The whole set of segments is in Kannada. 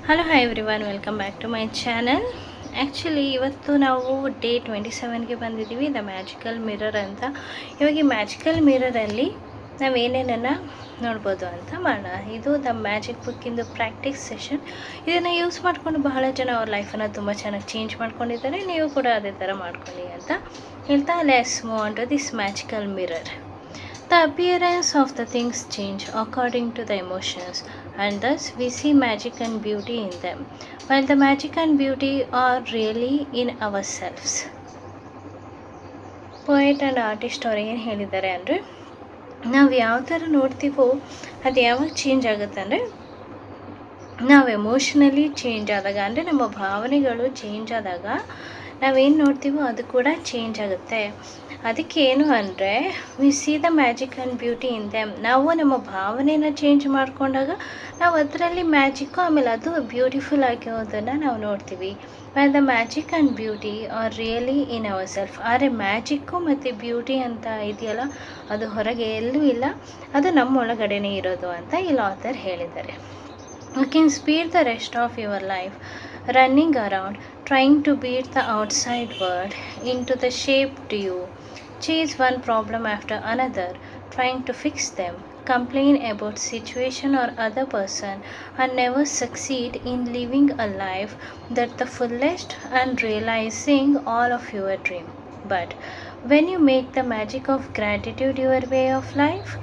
Hello hi everyone, welcome back to my channel. Actually ಇವತ್ತು ನಾವು ಡೇ 27ಗೆ ಬಂದಿದ್ದೀವಿ, ದ ಮ್ಯಾಜಿಕಲ್ ಮಿರರ್ ಅಂತ. ಇವಾಗ ಈ ಮ್ಯಾಜಿಕಲ್ ಮಿರರಲ್ಲಿ ನಾವೇನೇನನ್ನು ನೋಡ್ಬೋದು ಅಂತ ಮಾಡೋಣ. ಇದು ದ ಮ್ಯಾಜಿಕ್ ಬುಕ್ಕಿಂದು ಪ್ರಾಕ್ಟೀಸ್ ಸೆಷನ್. ಇದನ್ನು ಯೂಸ್ ಮಾಡಿಕೊಂಡು ಬಹಳ ಜನ ಅವ್ರ ಲೈಫನ್ನು ತುಂಬ ಚೆನ್ನಾಗಿ ಚೇಂಜ್ ಮಾಡ್ಕೊಂಡಿದ್ದಾರೆ. ನೀವು ಕೂಡ ಅದೇ ಥರ ಮಾಡ್ಕೊಳ್ಳಿ ಅಂತ ಹೇಳ್ತಾ, let's move on to this magical mirror. The appearance of the things change according to the emotions, and thus we see magic and beauty in them, while the magic and beauty are really in ourselves. Poet and artist ಅವ್ರು ಏನು ಹೇಳಿದ್ದಾರೆ ಅಂದರೆ, ನಾವು ಯಾವ ಥರ ನೋಡ್ತೀವೋ ಅದು ಯಾವಾಗ ಚೇಂಜ್ ಆಗುತ್ತೆ ಅಂದರೆ, ನಾವು ಎಮೋಷ್ನಲಿ ಚೇಂಜ್ ಆದಾಗ, ಅಂದರೆ ನಮ್ಮ ಭಾವನೆಗಳು ಚೇಂಜ್ ಆದಾಗ ನಾವೇನು ನೋಡ್ತೀವೋ ಅದು ಕೂಡ ಚೇಂಜ್ ಆಗುತ್ತೆ. ಅದಕ್ಕೇನು ಅಂದರೆ, we see the magic and beauty in them. ನಾವು ನಮ್ಮ ಭಾವನೆನ ಚೇಂಜ್ ಮಾಡಿಕೊಂಡಾಗ ನಾವು ಅದರಲ್ಲಿ ಮ್ಯಾಜಿಕ್ಕು, ಆಮೇಲೆ ಅದು ಬ್ಯೂಟಿಫುಲ್ ಆಗಿರೋದನ್ನು ನಾವು ನೋಡ್ತೀವಿ. And the magic and beauty are really in our self. ಆದರೆ ಮ್ಯಾಜಿಕ್ಕು ಮತ್ತು ಬ್ಯೂಟಿ ಅಂತ ಇದೆಯಲ್ಲ, ಅದು ಹೊರಗೆ ಎಲ್ಲೂ ಇಲ್ಲ, ಅದು ನಮ್ಮೊಳಗಡೆನೇ ಇರೋದು ಅಂತ ಇಲ್ಲಿ ಆಥರ್ ಹೇಳಿದ್ದಾರೆ. You can spend the rest of your life running around trying to beat the outside world into the shape to you. Chase one problem after another, trying to fix them, complain about situation or other person, and never succeed in living a life that the fullest and realizing all of your dream. But when you make the magic of gratitude your way of life,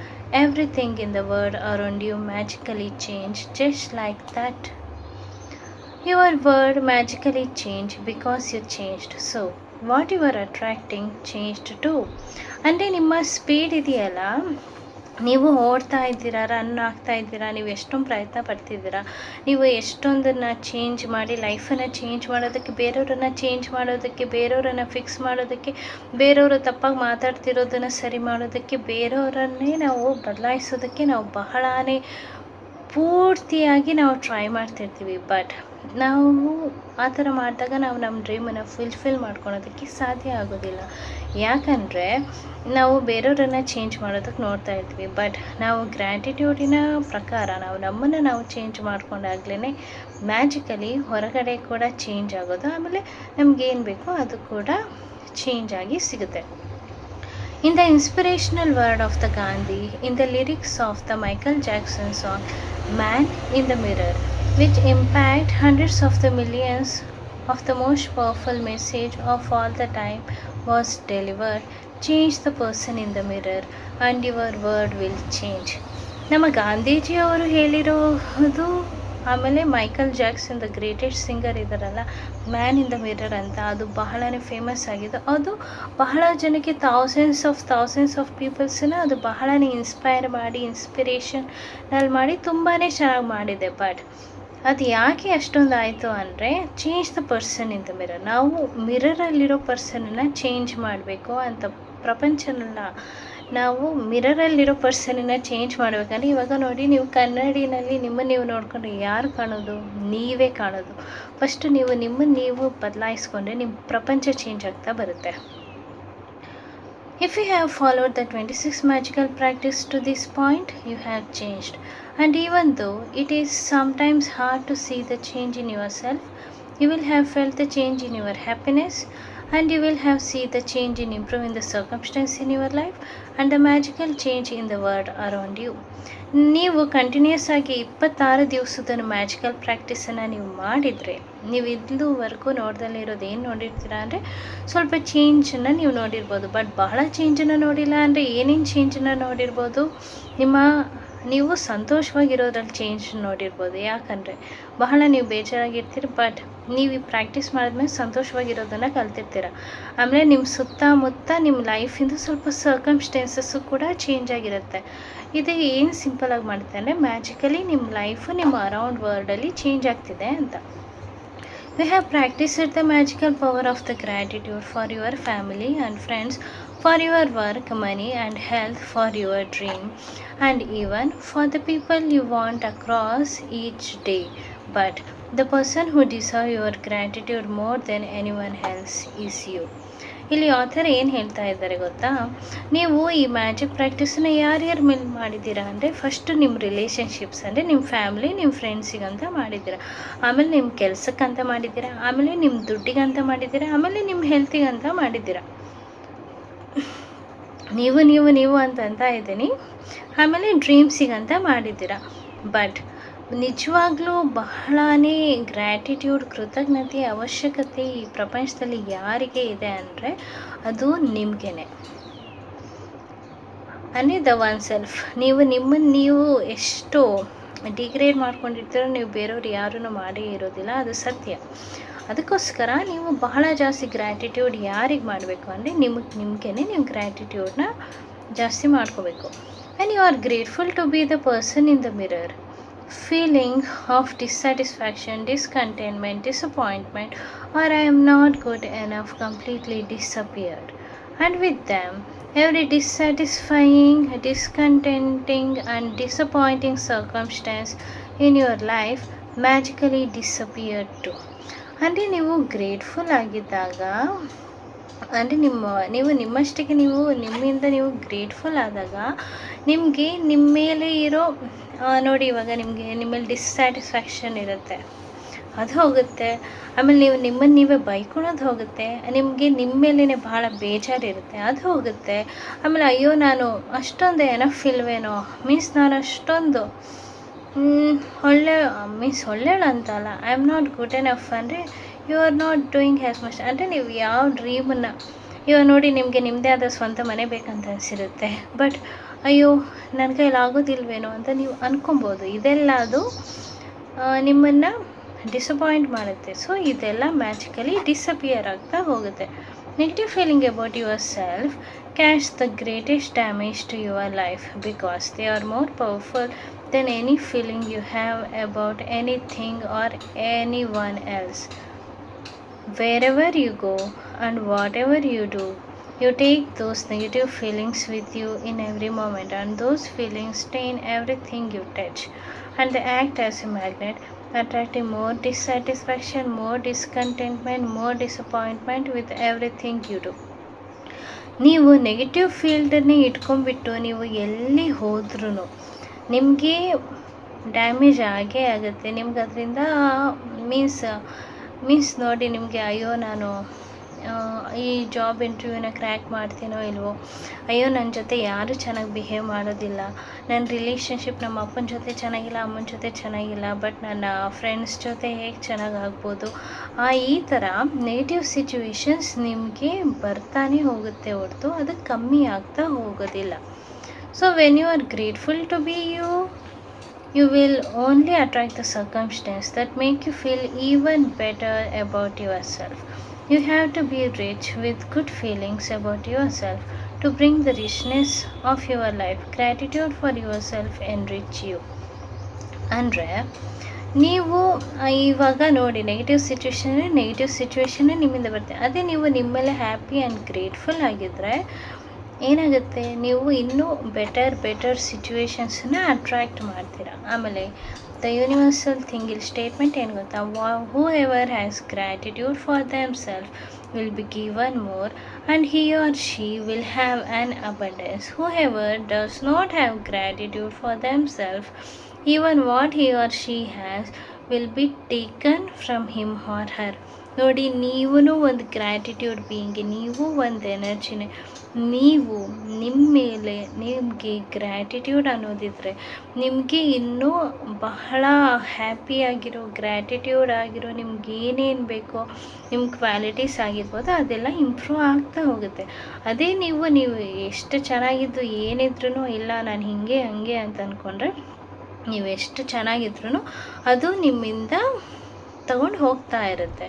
everything in the world around you magically change just like that. Your world magically changed because you changed. So what you are attracting changed too. ಅಂದರೆ ನಿಮ್ಮ ಸ್ಪೀಡ್ ಇದೆಯಲ್ಲ, ನೀವು ಓಡ್ತಾ ಇದ್ದೀರಾ, ರನ್ ಆಗ್ತಾ ಇದ್ದೀರಾ, ನೀವು ಎಷ್ಟೊಂದು ಪ್ರಯತ್ನ ಪಡ್ತಿದ್ದೀರಾ, ನೀವು ಎಷ್ಟೊಂದನ್ನು ಚೇಂಜ್ ಮಾಡಿ, ಲೈಫನ್ನು ಚೇಂಜ್ ಮಾಡೋದಕ್ಕೆ, ಬೇರೆಯವ್ರನ್ನ ಚೇಂಜ್ ಮಾಡೋದಕ್ಕೆ, ಬೇರೆಯವ್ರನ್ನ ಫಿಕ್ಸ್ ಮಾಡೋದಕ್ಕೆ, ಬೇರೆಯವರು ತಪ್ಪಾಗಿ ಮಾತಾಡ್ತಿರೋದನ್ನು ಸರಿ ಮಾಡೋದಕ್ಕೆ, ಬೇರೆಯವರನ್ನೇ ನಾವು ಬದಲಾಯಿಸೋದಕ್ಕೆ ನಾವು ಬಹಳನೇ ಪೂರ್ತಿಯಾಗಿ ನಾವು ಟ್ರೈ ಮಾಡ್ತಿರ್ತೀವಿ. ಬಟ್ ನಾವು ಆ ಥರ ಮಾಡಿದಾಗ ನಾವು ನಮ್ಮ ಡ್ರೀಮನ್ನು ಫುಲ್ಫಿಲ್ ಮಾಡ್ಕೊಳೋದಕ್ಕೆ ಸಾಧ್ಯ ಆಗೋದಿಲ್ಲ. ಯಾಕಂದರೆ ನಾವು ಬೇರೆಯವ್ರನ್ನ ಚೇಂಜ್ ಮಾಡೋದಕ್ಕೆ ನೋಡ್ತಾ ಇರ್ತೀವಿ. ಬಟ್ ನಾವು ಗ್ರ್ಯಾಟಿಟ್ಯೂಡಿನ ಪ್ರಕಾರ ನಾವು ನಮ್ಮನ್ನು ನಾವು ಚೇಂಜ್ ಮಾಡ್ಕೊಂಡಾಗ್ಲೇ ಮ್ಯಾಜಿಕಲಿ ಹೊರಗಡೆ ಕೂಡ ಚೇಂಜ್ ಆಗೋದು, ಆಮೇಲೆ ನಮಗೇನು ಬೇಕೋ ಅದು ಕೂಡ ಚೇಂಜ್ ಆಗಿ ಸಿಗುತ್ತೆ. In the inspirational word of the Gandhi, in the lyrics of the Michael Jackson song Man in the Mirror, which impact hundreds of the millions of the most powerful message of all the time was delivered, change the person in the mirror and your world will change. ನಮ್ಮ ಗಾಂಧೀಜಿ ಅವರು ಹೇಳಿರೋದು, ಆಮೇಲೆ Michael Jackson the greatest singer ಇದ್ದಾರಲ್ಲ, ಮ್ಯಾನ್ ಇನ್ ದ ಮಿರರ್ ಅಂತ, ಅದು ಬಹಳನೇ ಫೇಮಸ್ ಆಗಿದೆ. ಅದು ಬಹಳ ಜನಕ್ಕೆ ಥೌಸಂಡ್ಸ್ ಆಫ್ ಪೀಪಲ್ಸನ್ನ ಅದು ಬಹಳನೇ ಇನ್ಸ್ಪೈರ್ ಮಾಡಿ, ಇನ್ಸ್ಪಿರೇಷನಲ್ಲಿ ಮಾಡಿ ತುಂಬಾ ಚೆನ್ನಾಗಿ ಮಾಡಿದೆ. ಬಟ್ ಅದು ಯಾಕೆ ಅಷ್ಟೊಂದು ಆಯಿತು ಅಂದರೆ, change the person in the mirror. ನಾವು ಮಿರರಲ್ಲಿರೋ ಪರ್ಸನನ್ನು ಚೇಂಜ್ ಮಾಡಬೇಕು ಅಂತ ಪ್ರಪಂಚನೆಲ್ಲ ನಾವು ಮಿರರಲ್ಲಿರೋ ಪರ್ಸನನ್ನು ಚೇಂಜ್ ಮಾಡಬೇಕಂದ್ರೆ, ಇವಾಗ ನೋಡಿ, ನೀವು ಕನ್ನಡಿನಲ್ಲಿ ನಿಮ್ಮನ್ನು ನೀವು ನೋಡಿಕೊಂಡ್ರೆ ಯಾರು ಕಾಣೋದು? ನೀವೇ ಕಾಣೋದು. ಫಸ್ಟು ನೀವು ಬದಲಾಯಿಸ್ಕೊಂಡ್ರೆ ನಿಮ್ಮ ಪ್ರಪಂಚ ಚೇಂಜ್ ಆಗ್ತಾ ಬರುತ್ತೆ. If you have followed the 26 magical practice to this point, you have changed. And even though it is sometimes hard to see the change in yourself, you will have felt the change in your happiness, and you will have seen the change in improving the circumstance in your life and the magical change in the world around you. ನೀವು ಕಂಟಿನ್ಯೂಸ್ ಆಗಿ 26 ದಿವಸದ ಮ್ಯಾಜಿಕಲ್ ಪ್ರಾಕ್ಟೀಸನ್ನು ನೀವು ಮಾಡಿದರೆ, ನೀವು ಇದುವರೆಗೂ ನೋಡ್ದಲ್ಲೇ ಇರೋದು ಏನು ನೋಡಿರ್ತೀರಾ ಅಂದರೆ, ಸ್ವಲ್ಪ ಚೇಂಜನ್ನು ನೀವು ನೋಡಿರ್ಬೋದು. ಬಟ್ ಬಹಳ ಚೇಂಜನ್ನು ನೋಡಿಲ್ಲ ಅಂದರೆ ಏನೇನು ಚೇಂಜನ್ನು ನೋಡಿರ್ಬೋದು? ನೀವು ಸಂತೋಷವಾಗಿರೋದ್ರಲ್ಲಿ ಚೇಂಜ್ ನೋಡಿರ್ಬೋದು. ಯಾಕಂದರೆ ಬಹಳ ನೀವು ಬೇಜಾರಾಗಿರ್ತೀರಿ, ಬಟ್ ನೀವು ಈ ಪ್ರಾಕ್ಟೀಸ್ ಮಾಡಿದ್ಮೇಲೆ ಸಂತೋಷವಾಗಿರೋದನ್ನು ಕಲ್ತಿರ್ತೀರ. ಆಮೇಲೆ ನಿಮ್ಮ ಸುತ್ತಮುತ್ತ ನಿಮ್ಮ ಲೈಫಿಂದು ಸ್ವಲ್ಪ ಸರ್ಕಮ್ಸ್ಟೆನ್ಸಸ್ಸು ಕೂಡ ಚೇಂಜ್ ಆಗಿರುತ್ತೆ. ಇದು ಏನು ಸಿಂಪಲಾಗಿ ಮಾಡುತ್ತೆ ಅಂದರೆ, ಮ್ಯಾಜಿಕಲಿ ನಿಮ್ಮ ಲೈಫು ನಿಮ್ಮ ಅರೌಂಡ್ ವರ್ಲ್ಡಲ್ಲಿ ಚೇಂಜ್ ಆಗ್ತಿದೆ ಅಂತ. We have practiced the magical power of the gratitude for your family and friends, for your work, money and health, for your dream, and even for the people you want across each day. But the person who deserves your gratitude more than anyone else is you. ಇಲ್ಲಿ ಆಥರ್ ಏನು ಹೇಳ್ತಾ ಇದ್ದಾರೆ ಗೊತ್ತಾ, ನೀವು ಈ ಮ್ಯಾಜಿಕ್ ಪ್ರಾಕ್ಟೀಸನ್ನ ಯಾರ್ಯಾರ ಮೇಲೆ ಮಾಡಿದ್ದೀರಾ ಅಂದರೆ, ಫಸ್ಟು ನಿಮ್ಮ ರಿಲೇಷನ್ಶಿಪ್ಸ್ ಅಂದರೆ ನಿಮ್ಮ ಫ್ಯಾಮ್ಲಿ, ನಿಮ್ಮ ಫ್ರೆಂಡ್ಸಿಗಂತ ಮಾಡಿದ್ದೀರಾ, ಆಮೇಲೆ ನಿಮ್ಮ ಕೆಲಸಕ್ಕಂತ ಮಾಡಿದ್ದೀರಾ, ಆಮೇಲೆ ನಿಮ್ಮ ದುಡ್ಡಿಗಂತ ಮಾಡಿದ್ದೀರಾ, ಆಮೇಲೆ ನಿಮ್ಮ ಹೆಲ್ತಿಗಂತ ಮಾಡಿದ್ದೀರಾ. ನೀವು ಅಂತ ಇದ್ದೀನಿ. ಆಮೇಲೆ ಡ್ರೀಮ್ಸಿಗಂತ ಮಾಡಿದ್ದೀರಾ. ಬಟ್ ನಿಜವಾಗ್ಲೂ ಬಹಳನೇ ಗ್ರ್ಯಾಟಿಟ್ಯೂಡ್, ಕೃತಜ್ಞತೆ ಅವಶ್ಯಕತೆ ಈ ಪ್ರಪಂಚದಲ್ಲಿ ಯಾರಿಗೆ ಇದೆ ಅಂದರೆ ಅದು ನಿಮಗೇನೆ. ಅಂದರೆ ದ ಒನ್ ಸೆಲ್ಫ್. ನೀವು ಎಷ್ಟು ಡಿಗ್ರೇಡ್ ಮಾಡ್ಕೊಂಡಿರ್ತೀರೋ ನೀವು ಬೇರೆಯವ್ರು ಯಾರೂ ಮಾಡೇ ಇರೋದಿಲ್ಲ, ಅದು ಸತ್ಯ. ಅದಕ್ಕೋಸ್ಕರ ನೀವು ಬಹಳ ಜಾಸ್ತಿ ಗ್ರ್ಯಾಟಿಟ್ಯೂಡ್ ಯಾರಿಗೆ ಮಾಡಬೇಕು ಅಂದರೆ ನಿಮಗೇನೆ ನೀವು ಗ್ರ್ಯಾಟಿಟ್ಯೂಡ್ನ ಜಾಸ್ತಿ ಮಾಡ್ಕೋಬೇಕು. And you are grateful to be the person in the mirror. Feeling of dissatisfaction, discontentment, disappointment, or I am not good enough completely disappeared. And with them, every dissatisfying, discontenting, and disappointing circumstance in your life magically disappeared too. ಅಂದರೆ ನೀವು ಗ್ರೇಟ್ಫುಲ್ ಆಗಿದ್ದಾಗ, ಅಂದರೆ ನೀವು ನಿಮ್ಮಷ್ಟಕ್ಕೆ ನಿಮ್ಮಿಂದ ನೀವು ಗ್ರೇಟ್ಫುಲ್ ಆದಾಗ ನಿಮಗೆ ನಿಮ್ಮ ಮೇಲೆ ಇರೋ ನೋಡಿ, ಇವಾಗ ನಿಮ್ಮಲ್ಲಿ ಡಿಸ್ಸ್ಯಾಟಿಸ್ಫ್ಯಾಕ್ಷನ್ ಇರುತ್ತೆ, ಅದು ಹೋಗುತ್ತೆ. ಆಮೇಲೆ ನಿಮ್ಮನ್ನು ನೀವೇ ಬೈಕೊಳೋದು ಹೋಗುತ್ತೆ. ನಿಮ್ಮ ಮೇಲೇ ಭಾಳ ಬೇಜಾರಿರುತ್ತೆ, ಅದು ಹೋಗುತ್ತೆ. ಆಮೇಲೆ ಅಯ್ಯೋ ನಾನು ಅಷ್ಟೊಂದು ಎನಫ್ ಇಲ್ವೇನೋ, ಮೀನ್ಸ್ ನಾನು ಅಷ್ಟೊಂದು ಒಳ್ಳೆಯಳು ಅಂತಲ್ಲ, I am not good enough ಅಂದರೆ you are not doing has much. ಅಂದರೆ ನೀವು ಯಾವ ಡ್ರೀಮನ್ನು ಇವಾಗ ನೋಡಿ, ನಿಮಗೆ ನಿಮ್ಮದೇ ಆದ ಸ್ವಂತ ಮನೆ ಬೇಕಂತ ಅನಿಸಿರುತ್ತೆ, ಬಟ್ ಅಯ್ಯೋ ನನ್ನ ಕೈಲಿ ಆಗೋದಿಲ್ವೇನೋ ಅಂತ ನೀವು ಅಂದ್ಕೊಬೋದು. ಇದೆಲ್ಲ ಅದು ನಿಮ್ಮನ್ನು ಡಿಸಪಾಯಿಂಟ್ ಮಾಡುತ್ತೆ. ಸೊ ಇದೆಲ್ಲ ಮ್ಯಾಜಿಕಲಿ ಡಿಸಪಿಯರ್ ಆಗ್ತಾ ಹೋಗುತ್ತೆ. Negative feeling about yourself cause the greatest damage to your life because they are more powerful than any feeling you have about anything or anyone else. Wherever you go and whatever you do, you take those negative feelings with you in every moment, and those feelings stain everything you touch, and they act as a magnet, attracting more dissatisfaction, more discontentment, more disappointment with everything you do. ನೀವು ನೆಗೆಟಿವ್ ಫೀಲ್ಡನ್ನೇ ಇಟ್ಕೊಂಡ್ಬಿಟ್ಟು ನೀವು ಎಲ್ಲಿ ಹೋದ್ರೂ ನಿಮಗೆ ಡ್ಯಾಮೇಜ್ ಆಗೇ ಆಗುತ್ತೆ. ನಿಮ್ಗೆ ಅದರಿಂದ ಮೀನ್ಸ್ ನೋಡಿ, ನಿಮಗೆ ಅಯ್ಯೋ ನಾನು ಈ ಜಾಬ್ ಇಂಟರ್ವ್ಯೂನ ಕ್ರ್ಯಾಕ್ ಮಾಡ್ತೀನೋ ಇಲ್ವೋ, ಅಯ್ಯೋ ನನ್ನ ಜೊತೆ ಯಾರೂ ಚೆನ್ನಾಗಿ ಬಿಹೇವ್ ಮಾಡೋದಿಲ್ಲ, ನನ್ನ ರಿಲೇಷನ್ಶಿಪ್ ನಮ್ಮ ಅಪ್ಪನ ಜೊತೆ ಚೆನ್ನಾಗಿಲ್ಲ, ಅಮ್ಮನ ಜೊತೆ ಚೆನ್ನಾಗಿಲ್ಲ, ಬಟ್ ನನ್ನ ಫ್ರೆಂಡ್ಸ್ ಜೊತೆ ಹೇಗೆ ಚೆನ್ನಾಗಿ ಆಗ್ಬೋದು, ಈ ಥರ ನೆಗೆಟಿವ್ ಸಿಚುವೇಶನ್ಸ್ ನಿಮಗೆ ಬರ್ತಾನೆ ಹೋಗುತ್ತೆ ಹೊರತು ಅದು ಕಮ್ಮಿ ಆಗ್ತಾ ಹೋಗೋದಿಲ್ಲ. So when you are grateful to be you will only attract the circumstances that make you feel even better about yourself. You have to be rich with good feelings about yourself to bring the richness of your life. Gratitude for yourself enrich you. ಅಂದರೆ ನೀವು ಇವಾಗ ನೋಡಿ, ನೆಗೆಟಿವ್ ಸಿಚುವೇಶನ್ನೇ ನಿಮ್ಮಿಂದ ಬರುತ್ತೆ. ಅದೇ ನೀವು ನಿಮ್ಮ ಮೇಲೆ ಹ್ಯಾಪಿ ಆ್ಯಂಡ್ ಗ್ರೇಟ್ಫುಲ್ ಆಗಿದ್ದರೆ ಏನಾಗುತ್ತೆ, ನೀವು ಇನ್ನೂ ಬೆಟರ್ ಸಿಚುವೇಶನ್ಸನ್ನ ಅಟ್ರ್ಯಾಕ್ಟ್ ಮಾಡ್ತೀರಾ. ಆಮೇಲೆ ದ ಯೂನಿವರ್ಸಲ್ ಥಿಂಗ್ ಇಲ್ಲಿ ಸ್ಟೇಟ್ಮೆಂಟ್ ಏನು ಗೊತ್ತಾ, whoever has gratitude for themself will be given more and he or she will have an abundance. Whoever does not have gratitude for themself even what he or she has will be taken from him or her. ನೋಡಿ, ನೀವೂ ಒಂದು ಗ್ರ್ಯಾಟಿಟ್ಯೂಡ್ ಬೀಯಿಂಗ್, ನೀವು ಒಂದು ಎನರ್ಜಿನೇ. ನೀವು ನಿಮ್ಮ ಮೇಲೆ ನಿಮಗೆ ಗ್ರ್ಯಾಟಿಟ್ಯೂಡ್ ಅನ್ನೋದಿದ್ರೆ ನಿಮಗೆ ಇನ್ನೂ ಬಹಳ ಹ್ಯಾಪಿಯಾಗಿರೋ, ಗ್ರ್ಯಾಟಿಟ್ಯೂಡ್ ಆಗಿರೋ, ನಿಮ್ಗೆ ಏನೇನು ಬೇಕೋ ನಿಮ್ಮ ಕ್ವಾಲಿಟೀಸ್ ಆಗಿರ್ಬೋದು ಅದೆಲ್ಲ ಇಂಪ್ರೂವ್ ಆಗ್ತಾ ಹೋಗುತ್ತೆ. ಅದೇ ನೀವು ಎಷ್ಟು ಚೆನ್ನಾಗಿದ್ದು ಏನಿದ್ರೂ ಇಲ್ಲ ನಾನು ಹೀಗೆ ಹಂಗೆ ಅಂತ ಅಂದ್ಕೊಂಡ್ರೆ ನೀವು ಎಷ್ಟು ಚೆನ್ನಾಗಿದ್ರೂ ಅದು ನಿಮ್ಮಿಂದ ತಗೊಂಡು ಹೋಗ್ತಾ ಇರುತ್ತೆ.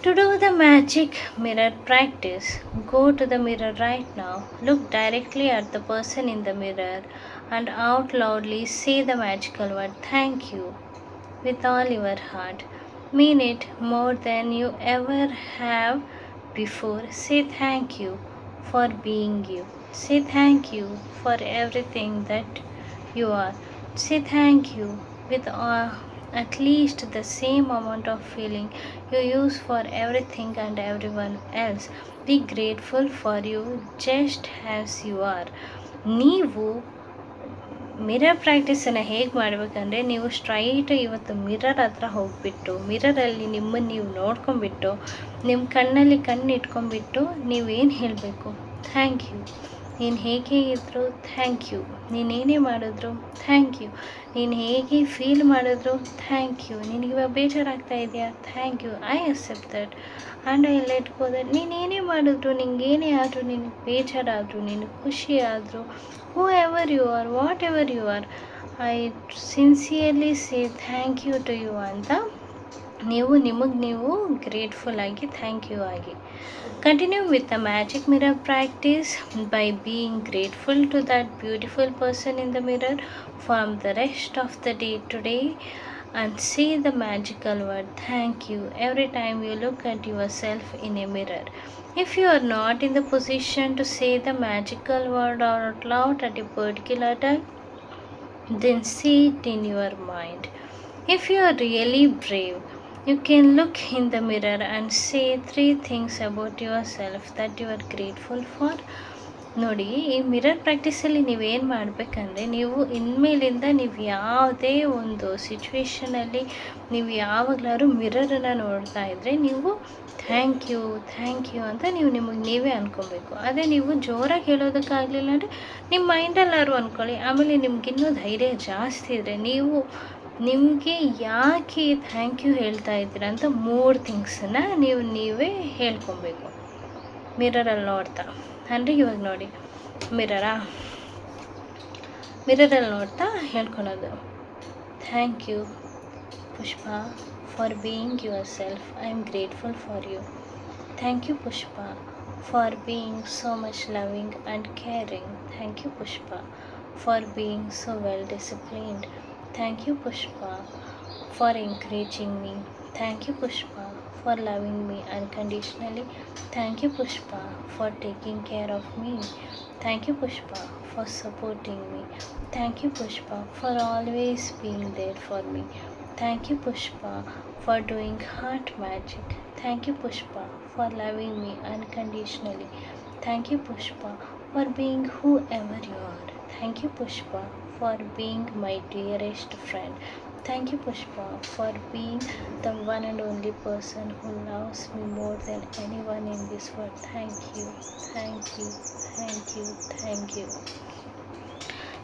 To do the magic mirror practice, go to the mirror right now. Look directly at the person in the mirror and out loudly say the magical word thank you with all your heart. Mean it more than you ever have before. Say thank you for being you. Say thank you for everything that you are. Say thank you with at least the same amount of feeling you use for everything and everyone else. Be grateful for you just as you are. ನೀವು ಮಿರರ್ ಪ್ರಾಕ್ಟೀಸನ್ನು ಹೇಗೆ ಮಾಡಬೇಕಂದ್ರೆ, ನೀವು ಸ್ಟ್ರೈಟ್ ಇವತ್ತು ಮಿರರ್ ಹತ್ರ ಹೋಗಿಬಿಟ್ಟು ಮಿರರಲ್ಲಿ ನಿಮ್ಮನ್ನು ನೀವು ನೋಡ್ಕೊಂಬಿಟ್ಟು ನಿಮ್ಮ ಕಣ್ಣಲ್ಲಿ ಕಣ್ಣು ಇಟ್ಕೊಂಡ್ಬಿಟ್ಟು ನೀವೇನು ಹೇಳಬೇಕು, ಥ್ಯಾಂಕ್ ಯು. ನೀನು ಹೇಗೆ ಇದ್ದರೂ ಥ್ಯಾಂಕ್ ಯು. ನೀನೇನೇ ಮಾಡಿದ್ರು ಥ್ಯಾಂಕ್ ಯು. ನೀನು ಹೇಗೆ ಫೀಲ್ ಮಾಡಿದ್ರು ಥ್ಯಾಂಕ್ ಯು. ನಿನಗಿವಾಗ ಬೇಜಾರಾಗ್ತಾ ಇದೆಯಾ, thank you. I accept that and I let go that. ನೀನೇನೇ ಮಾಡಿದ್ರು, ನಿಂಗೇನೇ ಆದರೂ, ನಿನಗೆ ಬೇಜಾರಾದರೂ, ನಿನಗೆ ಖುಷಿ ಆದರೂ, whoever you are, whatever you are, I sincerely say thank you to you ಅಂತ ನೀವು ನಿಮಗೆ ನೀವು ಗ್ರೇಟ್ಫುಲ್ ಆಗಿ ಥ್ಯಾಂಕ್ ಯು ಆಗಿ. Continue with the magic mirror practice by being grateful to that beautiful person in the mirror from the rest of the day today, and say the magical word thank you every time you look at yourself in a mirror. If you are not in the position to say the magical word out loud at a particular time, then say it in your mind. If you are really brave, you can look in the mirror and say 3 things about yourself that you are grateful for. ನೋಡಿ, ಈ ಮಿರರ್ ಪ್ರಾಕ್ಟೀಸಲ್ಲಿ ನೀವೇನು ಮಾಡಬೇಕಂದ್ರೆ, ನೀವು ಇನ್ಮೇಲಿಂದ ನೀವು ಯಾವುದೇ ಒಂದು ಸಿಚುವೇಷನಲ್ಲಿ ನೀವು ಯಾವಾಗಲಾದ್ರೂ ಮಿರರನ್ನು ನೋಡ್ತಾ ಇದ್ದರೆ ನೀವು ಥ್ಯಾಂಕ್ ಯು ಅಂತ ನೀವು ನಿಮಗೆ ನೀವೇ ಅಂದ್ಕೊಬೇಕು. ಅದೇ ನೀವು ಜೋರಾಗಿ ಹೇಳೋದಕ್ಕಾಗಲಿಲ್ಲ ಅಂದರೆ ನಿಮ್ಮ ಮೈಂಡಲ್ಲಾದ್ರು ಅಂದ್ಕೊಳ್ಳಿ. ಆಮೇಲೆ ನಿಮಗಿನ್ನೂ ಧೈರ್ಯ ಜಾಸ್ತಿ ಇದ್ದರೆ ನೀವು ನಿಮಗೆ ಯಾಕೆ ಥ್ಯಾಂಕ್ ಯು ಹೇಳ್ತಾ ಇದ್ದೀರ ಅಂತ 3 ಥಿಂಗ್ಸನ್ನು ನೀವೇ ಹೇಳ್ಕೊಬೇಕು ಮಿರರಲ್ಲಿ ನೋಡ್ತಾ. ಅಂದರೆ ಇವಾಗ ನೋಡಿ, ಮಿರರಲ್ಲಿ ನೋಡ್ತಾ ಹೇಳ್ಕೊಳೋದು, thank you Pushpa for being yourself, I am grateful for you. Thank you Pushpa for being so much loving and caring. Thank you Pushpa for being so well disciplined. Thank you Pushpa for encouraging me. Thank you Pushpa for loving me unconditionally. Thank you Pushpa for taking care of me. Thank you Pushpa for supporting me. Thank you Pushpa for always being there for me. Thank you Pushpa for doing heart magic. Thank you Pushpa for loving me unconditionally. Thank you Pushpa for being whoever you are. Thank you Pushpa for being my dearest friend. Thank you Pushpa for being the one and only person who loves me more than anyone in this world. Thank you, thank you, thank you, thank you.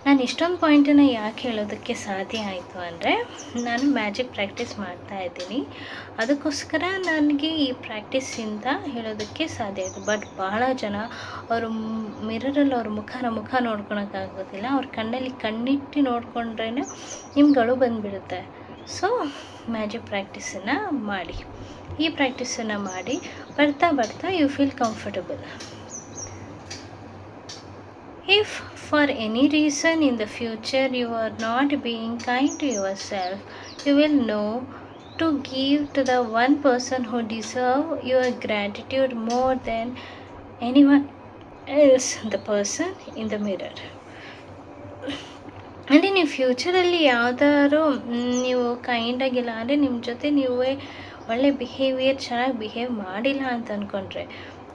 ನಾನು ಇಷ್ಟೊಂದು ಪಾಯಿಂಟನ್ನು ಯಾಕೆ ಹೇಳೋದಕ್ಕೆ ಸಾಧ್ಯ ಆಯಿತು ಅಂದರೆ, ನಾನು ಮ್ಯಾಜಿಕ್ ಪ್ರಾಕ್ಟೀಸ್ ಮಾಡ್ತಾ ಇದ್ದೀನಿ. ಅದಕ್ಕೋಸ್ಕರ ನನಗೆ ಈ ಪ್ರಾಕ್ಟೀಸಿಂದ ಹೇಳೋದಕ್ಕೆ ಸಾಧ್ಯ ಆಯಿತು. ಬಟ್ ಬಹಳ ಜನ ಅವರು ಮಿರರಲ್ಲಿ ಅವ್ರ ಮುಖ ನೋಡ್ಕೊಳಕ್ಕಾಗೋದಿಲ್ಲ. ಅವ್ರ ಕಣ್ಣಲ್ಲಿ ಕಣ್ಣಿಟ್ಟು ನೋಡಿಕೊಂಡ್ರೇ ನಿಮ್ಗಳು ಬಂದುಬಿಡುತ್ತೆ. ಸೊ ಮ್ಯಾಜಿಕ್ ಪ್ರಾಕ್ಟೀಸನ್ನು ಮಾಡಿ, ಈ ಪ್ರಾಕ್ಟೀಸನ್ನು ಮಾಡಿ ಬರ್ತಾ you feel comfortable. If for any reason in the future you are not being kind to yourself, you will know to give to the one person who deserves your gratitude more than anyone else, the person in the mirror. ಅಂದರೆ ನೀವು ಫ್ಯೂಚರಲ್ಲಿ ಯಾವುದಾದ್ರು ನೀವು ಕೈಂಡಾಗಿಲ್ಲ ಅಂದರೆ, ನಿಮ್ಮ ಜೊತೆ ನೀವೇ ಒಳ್ಳೆ ಬಿಹೇವಿಯರ್ ಚೆನ್ನಾಗಿ ಬಿಹೇವ್ ಮಾಡಿಲ್ಲ ಅಂತ ಅಂದ್ಕೊಂಡ್ರೆ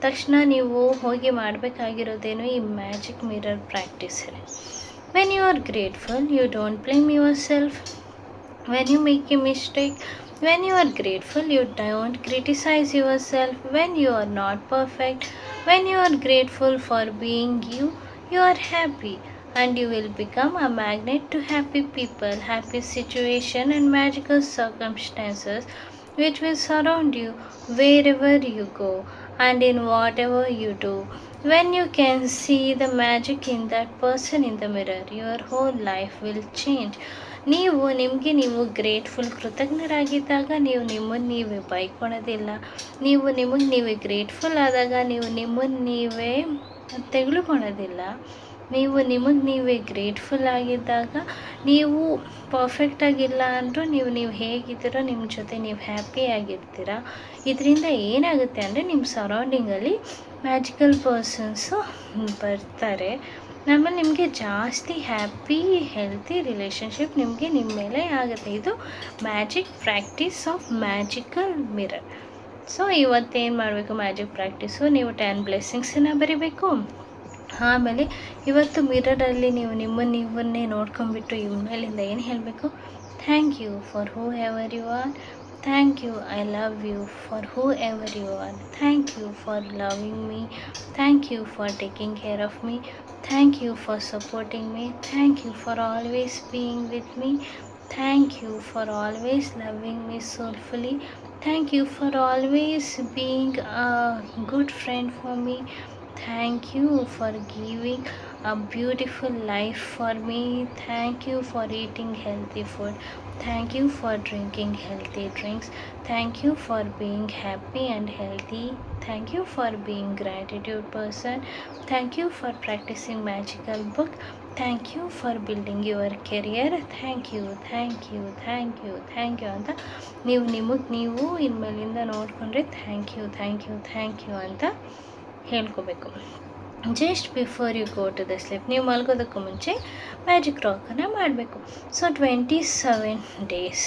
ತಕ್ಷಣ ನೀವು ಹೋಗಿ ಮಾಡಬೇಕಾಗಿರೋದೇನು ಈ ಮ್ಯಾಜಿಕ್ ಮಿರರ್ ಪ್ರಾಕ್ಟೀಸಲ್ಲಿ. When you are grateful, you don't blame yourself when you make a mistake. When you are grateful, you don't criticise yourself when you are not perfect. When you are grateful for being you, you are happy and you will become a magnet to happy people, happy situation and magical circumstances which will surround you wherever you go and in whatever you do. When you can see the magic in that person in the mirror, your whole life will change. ನಿಮಗೆ ನೀವು ಗ್ರೇಟ್ಫುಲ್ ಕೃತಜ್ಞರಾಗಿದ್ದಾಗ ನೀವು ನಿಮ್ಮನ್ನು ನೀವೇ ಬೈಕೊಳೋದಿಲ್ಲ. ನೀವು ನಿಮಗೆ ನೀವೇ ಗ್ರೇಟ್ಫುಲ್ ಆದಾಗ ನೀವು ನಿಮ್ಮನ್ನು ನೀವೇ ತೆಗೆದುಕೊಳ್ಳೋದಿಲ್ಲ. ನೀವು ನಿಮಗೆ ನೀವೇ ಗ್ರೇಟ್ಫುಲ್ ಆಗಿದ್ದಾಗ ನೀವು ಪರ್ಫೆಕ್ಟಾಗಿಲ್ಲ ಅಂದರೂ ನೀವು ಹೇಗಿದ್ದೀರೋ ನಿಮ್ಮ ಜೊತೆ ನೀವು ಹ್ಯಾಪಿಯಾಗಿರ್ತೀರ. ಇದರಿಂದ ಏನಾಗುತ್ತೆ ಅಂದರೆ ನಿಮ್ಮ ಸರೌಂಡಿಂಗಲ್ಲಿ ಮ್ಯಾಜಿಕಲ್ ಪರ್ಸನ್ಸು ಬರ್ತಾರೆ. ಆಮೇಲೆ ನಿಮಗೆ ಜಾಸ್ತಿ ಹ್ಯಾಪಿ ಹೆಲ್ತಿ ರಿಲೇಷನ್ಶಿಪ್ ನಿಮಗೆ ನಿಮ್ಮ ಮೇಲೆ ಆಗುತ್ತೆ. ಇದು magic practice of magical mirror. So ಇವತ್ತೇನು ಮಾಡಬೇಕು ಮ್ಯಾಜಿಕ್ ಪ್ರಾಕ್ಟೀಸು, ನೀವು 10 ಬ್ಲೆಸ್ಸಿಂಗ್ಸನ್ನು ಬರಿಬೇಕು. ಆಮೇಲೆ ಇವತ್ತು ಮಿರರಲ್ಲಿ ನೀವು ನೀವನ್ನೇ ನೋಡ್ಕೊಂಬಿಟ್ಟು ಇವ್ರ ಮೇಲಿಂದ ಏನು ಹೇಳಬೇಕು, thank you for whoever you are, thank you, I love you for whoever you are, thank you for loving me, thank you for taking care of me, thank you for supporting me, thank you for always being with me, thank you for always loving me soulfully, thank you for always being a good friend for me, thank you for giving a beautiful life for me, thank you for eating healthy food, thank you for drinking healthy drinks, thank you for being happy and healthy, thank you for being gratitude person, thank you for practicing magical book, thank you for building your career, thank you, thank you, thank you, thank you ಅಂತ ನೀವು ಇನ್ಮೇಲಿಂದ ನೋಡಿಕೊಂಡ್ರೆ thank you thank you thank you ಅಂತ ಹೇಳ್ಕೋಬೇಕು. Just before you go to the sleep, ನೀವು ಮಲ್ಗೋದಕ್ಕೂ ಮುಂಚೆ ಮ್ಯಾಜಿಕ್ ರಾಕನ್ನು ಮಾಡಬೇಕು. ಸೊ 27 ಡೇಸ್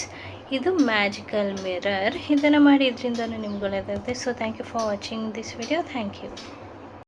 ಇದು ಮ್ಯಾಜಿಕಲ್ ಮಿರರ್. ಇದನ್ನು ಮಾಡಿ ಇದರಿಂದ ನಿಮ್ಗೆ ಒಳ್ಳೆಯದಾಗುತ್ತೆ. So thank you for watching this video. Thank you.